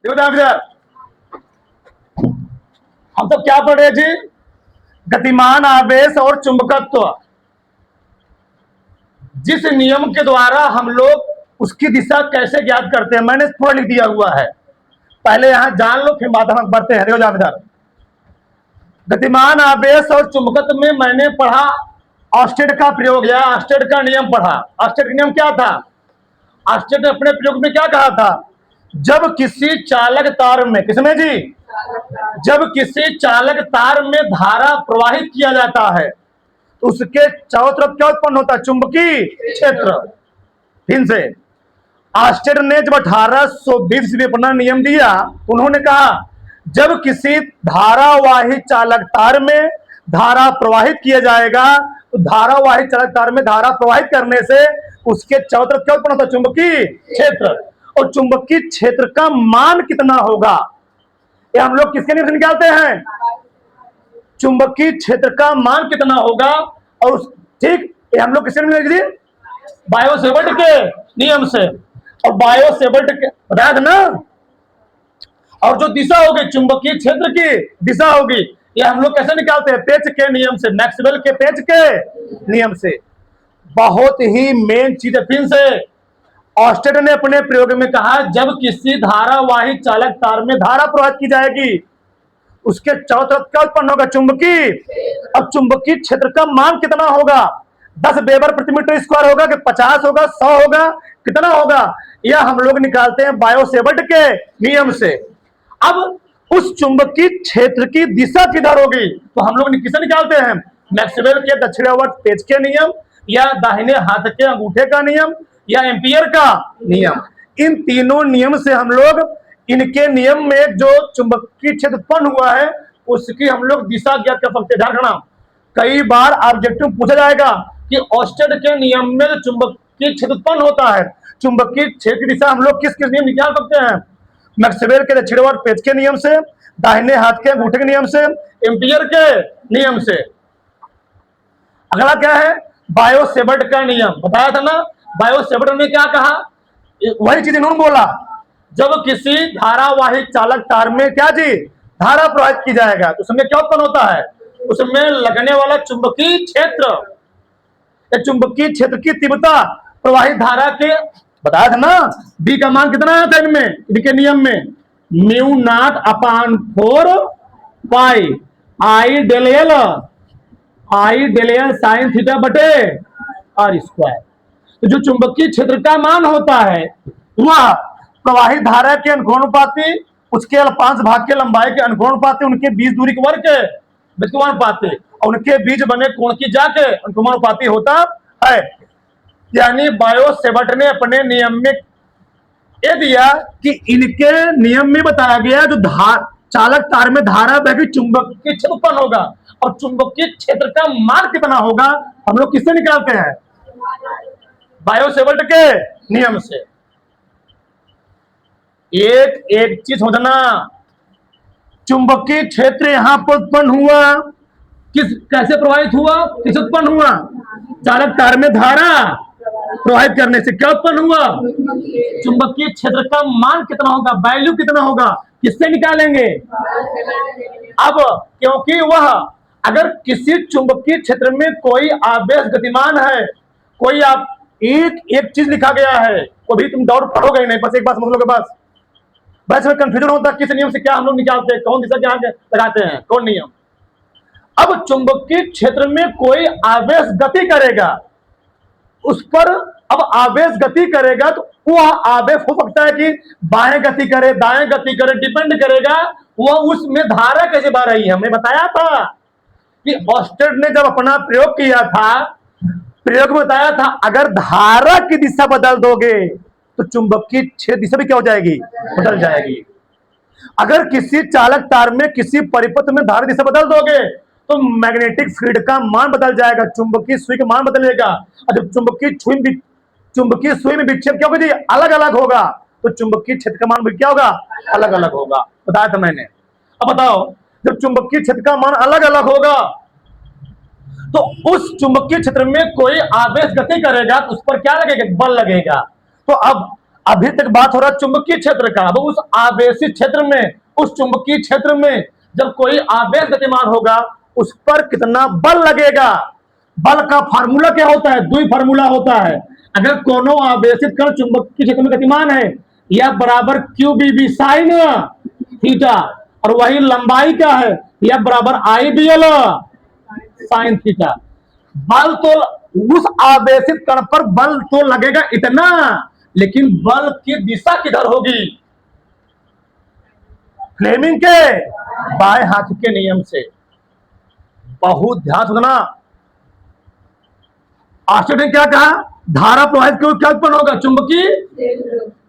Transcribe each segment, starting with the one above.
देखो इधर हम सब क्या पढ़ रहे जी? गतिमान आवेश और चुंबकत्व। जिस नियम के द्वारा हम लोग उसकी दिशा कैसे ज्ञात करते हैं, मैंने थोड़ा लिख दिया हुआ है, पहले यहां जान लो फिर बात हम बढ़ते हैं। देखो इधर गतिमान आवेश और चुंबकत्व में मैंने पढ़ा ऑस्टेड का प्रयोग या ऑस्टेड का नियम पढ़ा। ऑस्टेड का नियम क्या था? ऑस्टेड ने अपने प्रयोग में क्या कहा था? जब किसी चालक तार में, किसमें जी? जब किसी चालक तार में धारा प्रवाहित किया जाता है तो उसके चारों तरफ क्या उत्पन्न होता है? चुंबकीय क्षेत्र। फिर से ऑस्टेड ने जब 1820 में अपना नियम दिया, उन्होंने कहा जब किसी धारावाही चालक तार में धारा प्रवाहित किया जाएगा तो धारावाही चालक तार में धारा प्रवाहित करने से उसके चारों तरफ क्या उत्पन्न होता है? चुंबकीय क्षेत्र। और चुंबकीय क्षेत्र का मान कितना होगा ये हम लोग किसके नियम से निकालते हैं? चुंबकीय क्षेत्र का मान कितना होगा। और ठीक ये हम लोग किसके नियम से? बायो-सेवर्ट के नियम से। और बायो-सेवर्ट के बताया था ना। और जो दिशा होगी चुंबकीय क्षेत्र की दिशा होगी, ये हम लोग कैसे निकालते हैं? पेच के नियम से, मैक्सवेल के पेच के नियम से। बहुत ही मेन चीज है। फिर से ऑस्टेड ने अपने प्रयोग में कहा जब किसी धारावाही चालक तार में धारा प्रवाहित की जाएगी उसके चारों तरफ क्या उत्पन्न होगा? चुंबकीय। अब चुंबकीय क्षेत्र का मान कितना होगा? 10 वेबर प्रति मीटर स्क्वायर होगा कि 50 होगा, 100 होगा, कितना होगा? यह हम लोग निकालते हैं बायो-सेवर्ट के नियम से। अब उस चुंबकीय क्षेत्र की दिशा किधर होगी तो हम लोग किसे निकालते हैं? मैक्सवेल के दक्षिणावर्त पेच के नियम या दाहिने हाथ के अंगूठे का नियम या एम्पियर का नियम। इन तीनों नियम से हम लोग इनके नियम में जो चुंबकीय क्षेत्र उत्पन्न हुआ है उसकी हम लोग दिशा ज्ञात कर सकते हैं। ध्यान रखना, कई बार ऑब्जेक्टिव पूछा जाएगा कि ऑस्टेड के नियम में जो चुंबकीय क्षेत्र उत्पन्न होता है, चुंबकीय क्षेत्र की दिशा हम लोग किस किस नियम निकाल सकते हैं? मैक्सवेल के दक्षिणावर्त पेच के नियम से, दाहिने हाथ के अंगूठे के नियम से, एम्पियर के नियम से। अगला क्या है? बायो-सेवर्ट का नियम। बताया था ना, बायो-सेवर्ट ने क्या कहा? वही चीज इन्होंने बोला, जब किसी धारावाही चालक तार में क्या जी धारा प्रवाहित की जाएगा तो उसमें क्या उत्पन्न होता है? उसमें लगने वाला चुंबकीय क्षेत्र, चुंबकीय क्षेत्र की तीव्रता प्रवाहित धारा के, बताया था ना, बी का मान कितना आया था इनमें, इनके नियम में? म्यू नॉट अपॉन 4 पाई आई डेल एल साइन थीटा बटे आर स्क्वायर। तो जो चुंबकीय क्षेत्र का मान होता है वह प्रवाहित धारा के अनुपाती, उसके अल्पांश भाग के लंबाई के अनुपाती, उनके बीच दूरी के वर्ग के अनुपाती और उनके बीच बने कोण की जाके अनुपाती होता है। यानी बायो-सेवर्ट ने अपने नियम में यह दिया कि इनके नियम में बताया गया जो चालक तार में धारा बहकर चुंबकीय क्षेत्र उत्पन्न होगा और चुंबकीय क्षेत्र का मान कितना होगा हम लोग किससे निकालते हैं? बायो-सेवर्ट के नियम से। एक चीज समझना, चुंबकीय क्षेत्र यहां पर उत्पन्न हुआ, कैसे प्रवाहित हुआ, किस उत्पन्न हुआ? चालक तार में धारा प्रवाहित करने से क्या उत्पन्न हुआ? चुंबकीय क्षेत्र का मान कितना होगा, वैल्यू कितना होगा, किससे निकालेंगे? अब क्योंकि वह अगर किसी चुंबकीय क्षेत्र में कोई आवेश गतिमान है, कोई आप एक चीज लिखा गया है, कभी तुम दौड़ पढ़ोगे नहीं, बस एक बात समझ लो, बस में कंफ्यूजन होता है किस नियम से क्या हम लोग निकालते हैं, कौन दिशा क्या लगाते हैं, कौन नियम। अब चुंबकीय क्षेत्र में कोई आवेश गति करेगा, उस पर अब आवेश गति करेगा तो वह आवेश हो सकता है कि बाएं गति करे, दाएं गति करे, डिपेंड करेगा वह उसमें धारा कैसे बह रही है। हमने बताया था कि ऑस्टेड ने जब अपना प्रयोग किया था, प्रयोग में बताया था अगर धारा की दिशा बदल दोगे तो चुंबकीय क्षेत्र दिशा भी क्या हो जाएगी? बदल जाएगी। अगर किसी चालक तार में किसी परिपथ में धारा दिशा बदल दोगे तो मैग्नेटिक फील्ड का मान बदल जाएगा, चुंबकीय सुई का मान बदलेगा। और जब चुंबकीय सुई में विक्षेप क्या होगा? अलग अलग होगा, तो चुंबकीय क्षेत्र का मान भी क्या होगा? अलग अलग होगा। बताया था मैंने। अब बताओ, जब चुंबकीय क्षेत्र का मान अलग अलग होगा तो उस चुंबकीय क्षेत्र में कोई आवेश गति करेगा तो उस पर क्या लगेगा? बल लगेगा। तो अब अभी तक बात हो रहा है चुंबकीय क्षेत्र का। अब उस आवेशित क्षेत्र में, उस चुंबकीय क्षेत्र में जब कोई आवेश गतिमान होगा, उस पर कितना बल लगेगा। बल का फार्मूला क्या होता है? द्वि फार्मूला होता है। अगर कोनो आवेशित कण चुंबकीय क्षेत्र में गतिमान है, यह बराबर Q B B sine theta, और वही लंबाई क्या है, यह बराबर I B L sine theta. बल तो उस आवेशित कण पर बल तो लगेगा इतना, लेकिन बल की दिशा किधर होगी? फ्लेमिंग के बाएं हाथ के नियम से। बहुत ध्यान सुनना। आश्चर्य ने क्या कहा? धारा प्रवाहित क्यों क्या उत्पन्न होगा?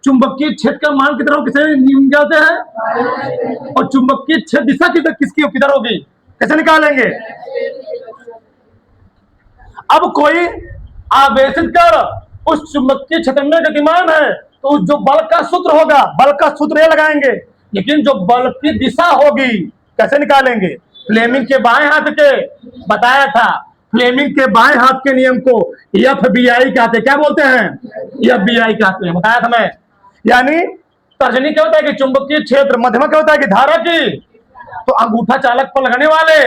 चुंबकीय क्षेत्र का मान कितना हो, किसे निकालते हैं? और चुंबकीय क्षेत्र दिशा किधर, किसकी किधर होगी, कैसे निकालेंगे? अब कोई आवेशित कण उस चुंबकीय क्षेत्र में गतिमान है, तो जो बल का सूत्र होगा, बल का सूत्र ये लगाएंगे, लेकिन जो बल की दिशा होगी कैसे निकालेंगे? फ्लेमिंग के बाएं हाथ के, बताया था, फ्लेमिंग के बाएं हाथ के नियम को एफ बी आई कहते हैं। क्या बोलते हैं? एफ बी आई कहते हैं, बताया था मैं। यानी तर्जनी क्या होता है कि चुंबकीय क्षेत्र, मध्यमा क्या होता है कि धारा की, तो अंगूठा चालक पर लगने वाले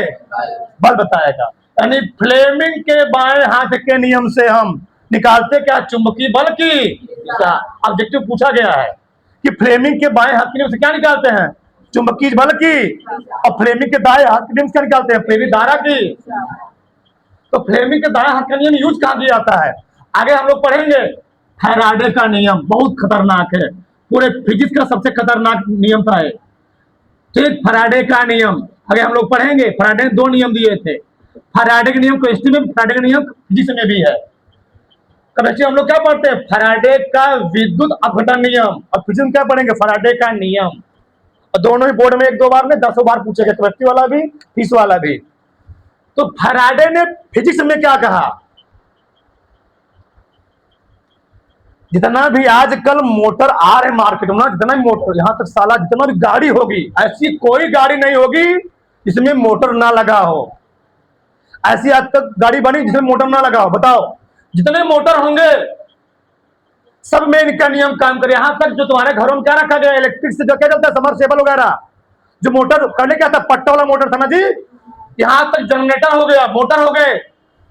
बल बताएगा। यानी फ्लेमिंग के बाएं हाथ के नियम से हम निकालते क्या? चुंबकीय बल की दिशा। ऑब्जेक्टिव पूछा गया है कि फ्लेमिंग के बाएं हाथ के नियम से क्या निकालते हैं? चुंबकीय बल की। और फ्लेमिंग के दाएं हाथ के नियम से क्या निकालते हैं? प्रेरित धारा की। तो फ्लेमिंग के दाएं हाथ का नियम यूज कहां किया जाता है? आगे हम लोग पढ़ेंगे। फैराडे का नियम बहुत खतरनाक है, पूरे फिजिक्स का सबसे खतरनाक नियम था ये। ठीक, फैराडे का नियम आगे हम लोग पढ़ेंगे। फैराडे ने 2 नियम दिए थे। फैराडे के नियम केमिस्ट्री में, फैराडे का नियम फिजिक्स में भी है। केमिस्ट्री हम लोग क्या पढ़ते हैं? फैराडे का विद्युत अपघटन नियम, और फिजिक्स में क्या पढ़ेंगे? फैराडे का नियम। और दोनों ही बोर्ड में 1-2 बार में 10 बार पूछेगा, केमिस्ट्री वाला भी, फिजिक्स वाला भी। तो फैराडे ने फिजिक्स में क्या कहा? जितना भी आजकल मोटर आ रहे मार्केट में ना, जितना मोटर, यहां तक साला जितना भी गाड़ी होगी, ऐसी कोई गाड़ी नहीं होगी जिसमें मोटर ना लगा हो। ऐसी आज तक गाड़ी बनी जिसमें मोटर ना लगा हो? बताओ। जितने मोटर होंगे सब में इनका नियम काम करे। यहां तक जो तुम्हारे घरों में क्या रखा गया, इलेक्ट्रिक से जो क्या चलता है, समरसेबल वगैरह, जो मोटर पहले क्या था, पट्टा वाला मोटर था ना जी। यहां तक जनरेटर हो गया, मोटर हो गए,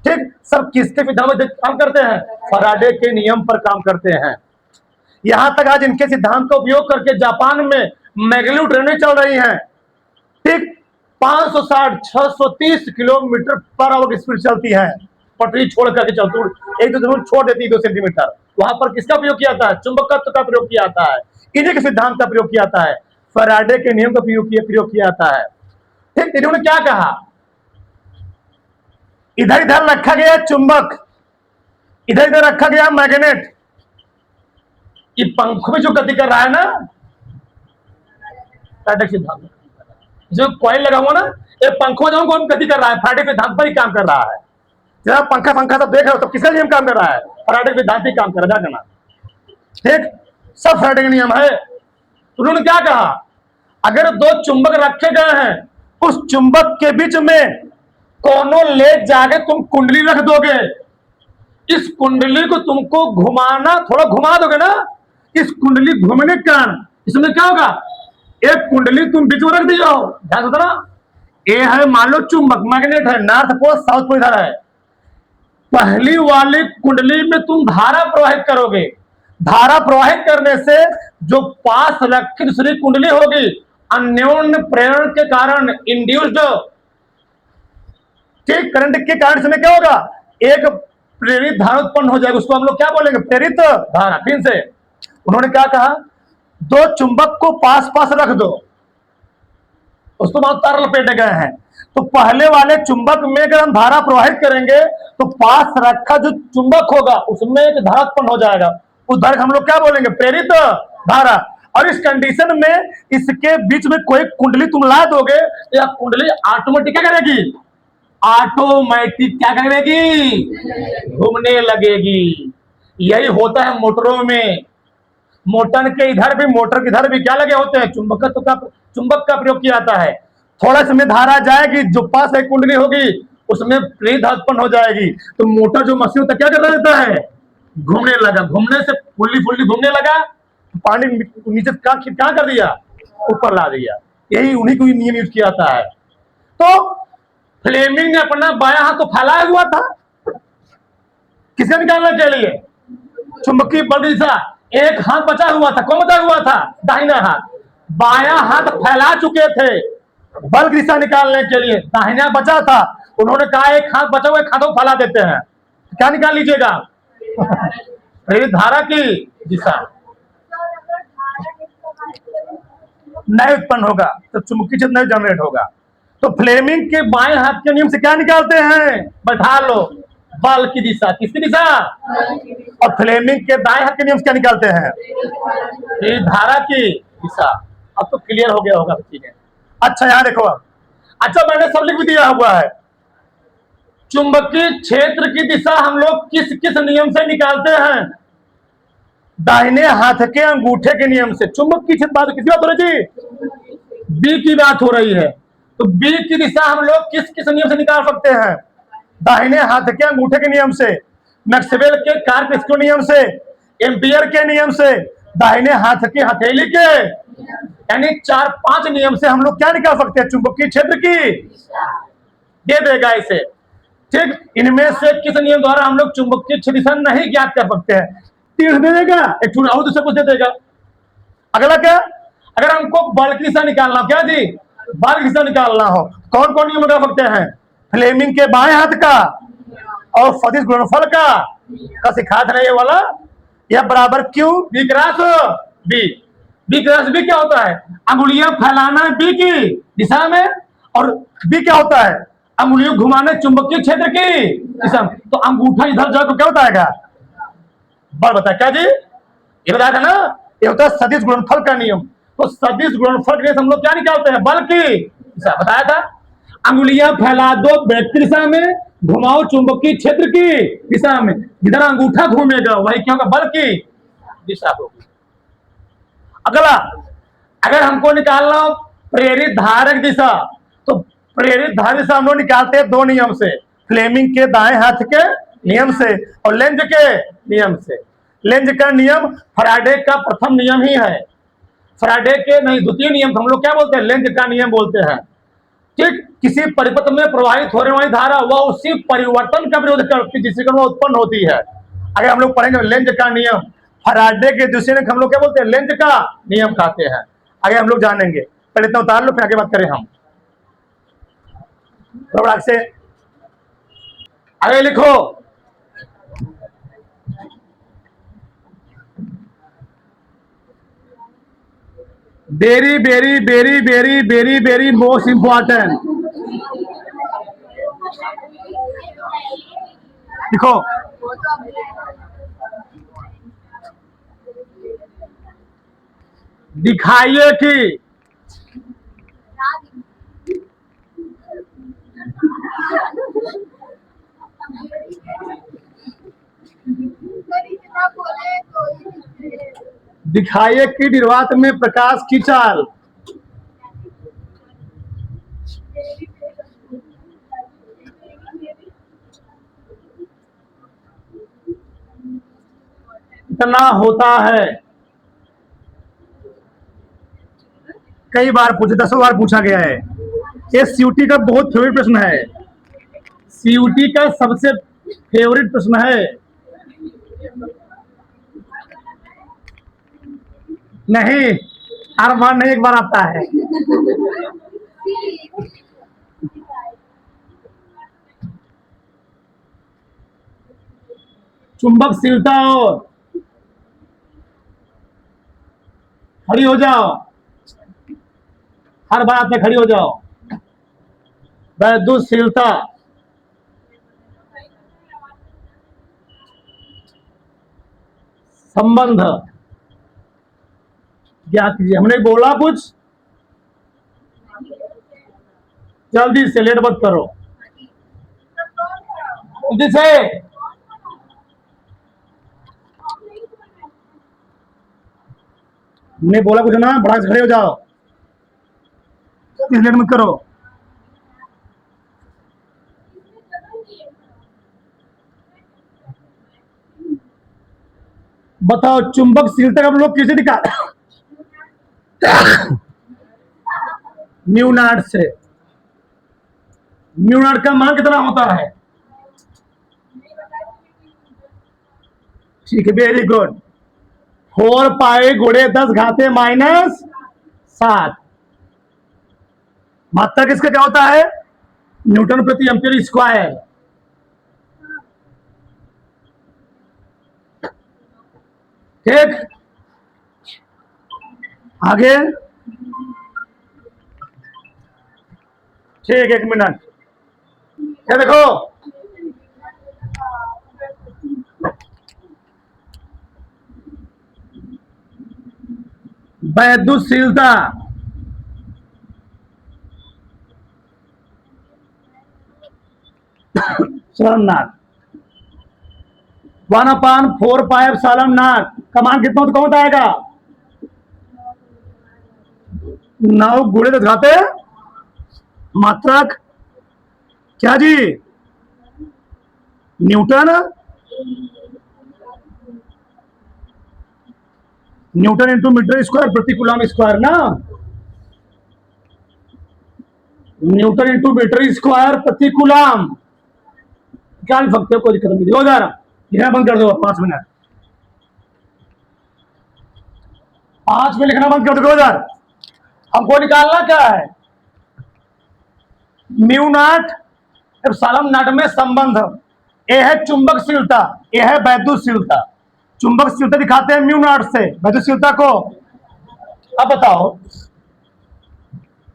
ठीक, सब किसके सिद्धांत में काम करते हैं? फैराडे के नियम पर काम करते हैं। यहां तक आज इनके सिद्धांत का उपयोग करके जापान में मैग्लेव ट्रेनें चल रही हैं, ठीक, 560 630 किलोमीटर पर आवर की स्पीड चलती है, पटरी छोड़ करके चलती, एक दो जरूर छोड़ देती है 2 सेंटीमीटर। वहां पर किसका प्रयोग किया जाता है? चुंबकत्व का प्रयोग किया जाता है, इन्हीं के सिद्धांत का प्रयोग किया जाता है, फैराडे के नियम का प्रयोग किया जाता है। ठीक, इन्होंने क्या कहा? इधर इधर रखा गया चुंबक, इधर इधर रखा गया मैग्नेट। ये पंखों में जो गति कर रहा है ना, फैराडे के सिद्धांत, जो कॉइल लगा हुआ ना, ये पंखों में जो कौन गति कर रहा है? फैराडे के सिद्धांत पर ही काम कर रहा है। जब पंखा सब देख रहे हो तो किसका नियम काम कर रहा है? फैराडे के सिद्धांत ही काम कर रहा है ना। ठीक, सब फैराडे का नियम है। उन्होंने क्या कहा? अगर 2 चुंबक रखे गए हैं, उस चुंबक के बीच में कोनो ले जाके तुम कुंडली रख दोगे, इस कुंडली को तुमको घुमाना, थोड़ा घुमा दोगे ना, इस कुंडली घूमने के कारण इसमें क्या होगा? एक कुंडली तुम बीच में रख दी जाओ, ध्यान से ना, ये है मान लो चुंबक, मैग्नेट है, नॉर्थ पोल साउथ पोल इधर है। पहली वाली कुंडली में तुम धारा प्रवाहित करोगे, धारा प्रवाहित करने से जो पास रखी दूसरी कुंडली होगी, अन्योन्य प्रेरण के कारण, इंड्यूस्ड करंट के कारण इसमें क्या होगा? एक प्रेरित धारा उत्पन्न हो जाएगी, उसको हम लोग क्या बोलेंगे? प्रेरित धारा। फिर से उन्होंने क्या कहा? 2 चुंबक को पास पास रख दो, उसको बहुत तार लपेटे गए हैं, तो पहले वाले चुंबक में अगर हम धारा प्रवाहित करेंगे तो पास रखा जो चुंबक होगा उसमें एक धारा उत्पन्न हो जाएगा, उस धारा हम लोग क्या बोलेंगे? प्रेरित धारा। और इस कंडीशन में इसके बीच में कोई कुंडली तुम ला दोगे, या कुंडली ऑटोमेटिक क्या करेगी? ऑटोमेटिक क्या करेगी? घूमने लगेगी। यही होता है मोटरों में। मोटर के इधर भी, मोटर के इधर भी क्या लगे होते हैं? चुंबक का प्रयोग किया जाता है। थोड़ा समय धारा जाएगी, जो पास एक कुंडली होगी उसमें प्रेरित धारा उत्पन्न हो जाएगी, तो मोटर जो मशीन होता है क्या कर रहता है? घूमने लगा। घूमने से फुल्ली घूमने लगा, पानी नीचे क्या कर दिया, ऊपर ला दिया। यही उन्हीं को नियम यूज किया जाता है। तो फ्लेमिंग ने अपना बायां हाथ तो फैलाया हुआ था किसे निकालने के लिए, चुंबकीय बल की दिशा। एक हाथ बचा हुआ था, कौन बचा हुआ था, दाहिना हाथ। बायां हाथ फैला चुके थे बल की दिशा निकालने के लिए, दाहिना बचा था। उन्होंने कहा एक हाथ बचा हुआ, एक हाथों को फैला देते हैं, क्या निकाल लीजिएगा, प्रेरित धारा की दिशा नहीं उत्पन्न होगा, तो चुंबकीय क्षेत्र नहीं जनरेट होगा। तो फ्लेमिंग के बाएं हाथ के नियम से क्या निकालते हैं, बैठा लो, बल की दिशा, किसकी दिशा, और फ्लेमिंग के दाएं हाथ के नियम से क्या निकालते हैं, धारा की दिशा। अब तो क्लियर हो गया होगा चीजें। अच्छा यहां देखो, अब अच्छा मैंने सब लिख भी दिया हुआ है। चुंबकीय क्षेत्र की दिशा हम लोग किस किस नियम से निकालते हैं, दाहिने हाथ के अंगूठे के नियम से। चुंबक की बात किसी बात हो रही थी, बी की बात हो रही है। तो बी की दिशा हम लोग किस किस नियम से निकाल सकते हैं, दाहिने हाथ के अंगूठे के नियम से, मैक्सवेल के कार्क नियम से, एम्पियर के नियम से, दाहिने हाथ की हथेली के, यानी 4-5 नियम से हम लोग क्या निकाल सकते हैं, चुंबकीय क्षेत्र की दे देगा इसे। ठीक, इनमें से किस नियम द्वारा हम लोग चुंबकीय क्षेत्र दिशा नहीं ज्ञात कर सकते हैं, तीर दे देगा, एक और दूसरा कुछ दे देगा। अगला क्या, अगर हमको बल की दिशा निकालना हो, क्या जी, बल की दिशा निकालना हो, कौन कौन नियम लगा सकते हैं, फ्लेमिंग के बाएं हाथ का और सदिश गुणनफल का सिखा था ये वाला, यह बराबर Q B cross B. B cross B क्या होता है, अंगुलियां फैलाना बी की दिशा में, और बी क्या होता है, अंगुलियों घुमाने चुंबकीय क्षेत्र की दिशा में। तो अंगूठा इधर जाए तो क्या बताएगा, बल बताया, क्या जी, ये बताया था ना, ये होता है सदिश गुणनफल का नियम। तो सदिश गुणनफल के हम लोग क्या निकालते हैं, बल की दिशा, बताया था। अंगुलियां फैला दो बैक की दिशा में, घुमाओ चुंबकीय क्षेत्र की दिशा में, जिधर अंगूठा घूमेगा वही क्या होगा, बल की दिशा होगी। अगला, अगर हमको निकालना हो प्रेरित धारक दिशा, तो प्रेरित धारक दिशा हम लोग निकालते हैं दो नियम से, फ्लेमिंग के दाएं हाथ के नियम से और लेंज के नियम से। लेंज का नियम फैराडे का प्रथम नियम ही है, फैराडे के नहीं द्वितीय नियम हम लोग क्या बोलते हैं, लेंज का नियम बोलते हैं। ठीक, किसी परिपथ में प्रवाहित होने वाली धारा वह उसी परिवर्तन का विरोध करती जिससे वह उत्पन्न होती है। अगर हम लोग पढ़ेंगे लेंज का नियम, फैराडे के दूसरे हम लोग क्या बोलते हैं, लेंज का नियम कहते हैं। आगे हम लोग जानेंगे, पहले इतना उतार लो फिर आगे बात करें हम। थोड़ा से आगे लिखो, very very very very very very most important, देखो दिखाइए कि दिखाइए कि निर्वात में प्रकाश की चाल, इतना होता है। कई बार पूछे, 10 बार पूछा गया है। ये सीयूटी का बहुत फेवरेट प्रश्न है, सीयूटी का सबसे फेवरेट प्रश्न है। नहीं, हर बार नहीं, एक बार आता है। चुंबकशीलता और, खड़ी हो जाओ, हर बात में खड़ी हो जाओ, वैद्युतशीलता, संबंध ज्ञात कीजिए। हमने बोला कुछ, जल्दी से, लेट मत करो, जल्दी से। हमने बोला कुछ ना, बड़ा खड़े हो जाओ, लेट मत करो। बताओ चुंबकशीलता का हम लोग किसे दिखा म्यू नॉट से। म्यू नॉट का मान कितना होता है? ठीक है, वेरी गुड। 4 पाई गुणे 10 घाते -7। मात्रक इसका क्या होता है? न्यूटन प्रति एम्पीयर स्क्वायर। ठीक, आगे। ठीक, 1 मिनट। क्या देखो, वैद्युतशीलता नॉट 1/4 पाई एप्सिलॉन नॉट का मान कितना कौन आएगा? 9 गुणे 10 घाते मात्रक क्या जी? Newton. Newton into metre square प्रति कूलम स्क्वायर ना। न्यूटन इंटू मीटर स्क्वायर प्रति कूलम। क्या लिख सकते हो? कोई दिक्कत नहीं। 2000 लिखना बंद कर दो। 5 मिनट, 5 में लिखना बंद कर दो। 2000 हमको निकालना क्या है? म्यू नॉट एप्सिलॉन नॉट में संबंध। ए है चुंबकशीलता, ए है वैद्युतशीलता। चुंबकशीलता दिखाते हैं म्यू नॉट से, वैद्युतशीलता को। अब बताओ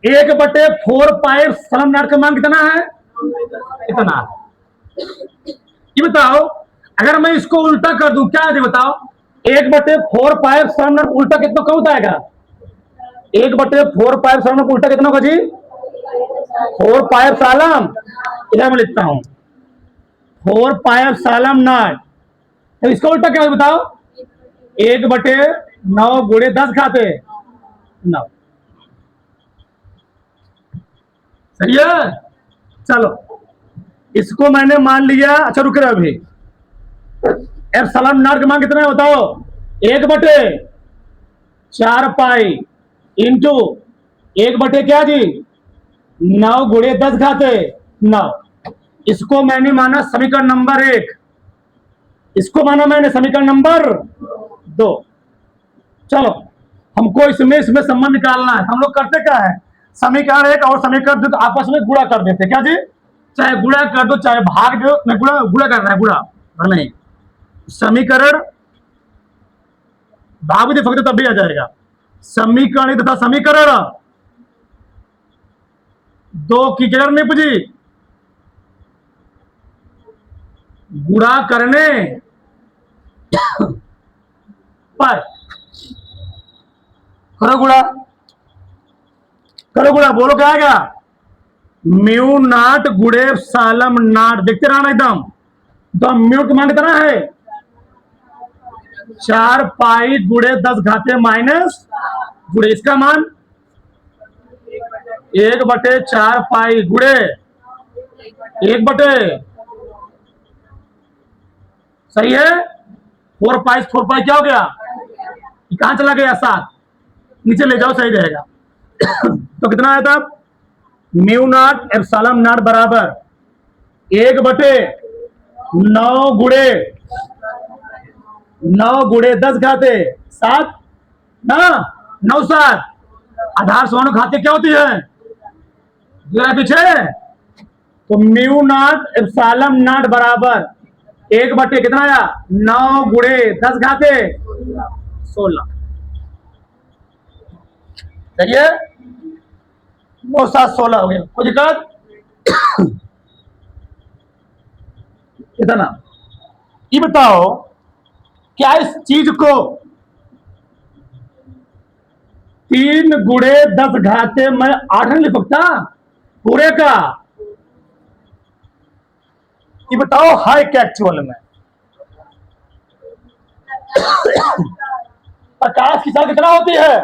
1/4 पाई एप्सिलॉन नॉट का मान कितना है? इतना। ये बताओ अगर मैं इसको उल्टा कर दूं क्या है? बताओ 1/4 पाई एप्सिलॉन नॉट उल्टा कितना कौन आएगा? 1/4 पाई एप्सिलॉन नॉट उल्टा कितना होगा जी? 4 पाई एप्सिलॉन। इधर मैं लिखता हूं 4 पाई एप्सिलॉन नॉट। तो इसका उल्टा क्या है बताओ? 1/9 गुणे 10 घाते 9। सही है। चलो इसको मैंने मान लिया। अच्छा रुक रहे अभी। एप्सिलॉन नॉट का मान कितना है बताओ? 1/4 पाई इंटू 1 क्या जी? 9 गुणे 10 घाते 9। इसको मैंने माना समीकरण नंबर 1, इसको माना मैंने समीकरण नंबर 2। चलो हमको इसमें संबंध निकालना है। हम लोग करते क्या है? समीकरण 1 और समीकरण 2 आपस में गुणा कर देते। क्या जी? चाहे गुणा कर दो चाहे भाग दो। मैं गुणा करना है, गुणा नहीं। समीकरण भाग भी दे सकते तब भी आ जाएगा। समीकरण तथा समीकरण 2 की जगह नहीं पूछी, गुणा करने पर। करो गुणा, करो गुणा। बोलो क्या आएगा? म्यू नॉट गुणे एप्सिलॉन नॉट। देखते रहना एकदम। तो म्यू का मान कितना है? 4 पाई गुणे 10 घाते माइनस गुणे इसका मान 1/4 पाई गुणे 1 सही है। 4 पाई क्या हो गया? कहां चला गया? 7 नीचे ले जाओ, सही रहेगा। तो कितना आया था? म्यू नॉट एप्सिलॉन नॉट बराबर 1/9 गुणे 10 घाते 7 ना। 9 7 आधार समान खाते क्या होती है? जरा पीछे। तो म्यू नॉट एप्सिलॉन नॉट बराबर 1/, कितना आया? 9 गुणे 10 घाते 16। सही है। 9 7 16 हो गया। कोई दिक्कत? इतना। ये बताओ क्या इस चीज को 3 गुणे 10 घाते मैं 8 नहीं लिख सकता पूरे का? ये बताओ हाई क्या एक्चुअल में? प्रकाश की चाल कितना होती है?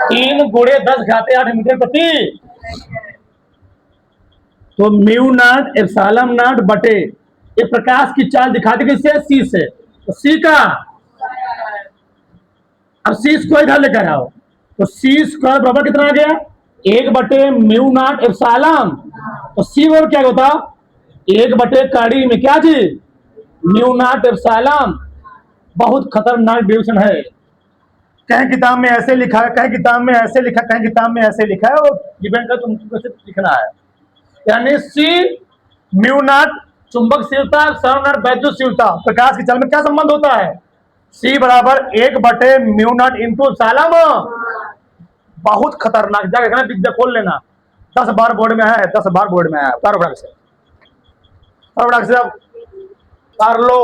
3 गुणे 10 घाते 8 मीटर प्रति। तो म्यू नॉट एप्सिलॉन नॉट बटे ये प्रकाश की चाल दिखाती किससे? सी से। तो सी का अब सी स्क्वायर इधर लेकर आओ, तो सी स्क्वायर बराबर कितना आ गया, 1/म्यू नॉट एप्सिलॉन। तो सी बराबर क्या होता, 1/कड़ी में क्या चीज, म्यू नॉट एप्सिलॉन। बहुत खतरनाक डिवीजन है, कहीं किताब में ऐसे लिखा है, कहीं किताब में ऐसे लिखा, कहीं किताब में ऐसे लिखा है, वो डिपेंड कर तुमको कैसे लिखना है। यानी सी म्यू नॉट चुंबकशीलता, सर नॉट वैद्युतशीलता, प्रकाश की चल में क्या संबंध होता है, सी बराबर 1/म्यू नॉट इंटू एप्सिलॉन। बहुत खतरनाक, जाकर देखना, विद्या खोल लेना, 10 बार बोर्ड में है, 10 बार बोर्ड में है। कर लो।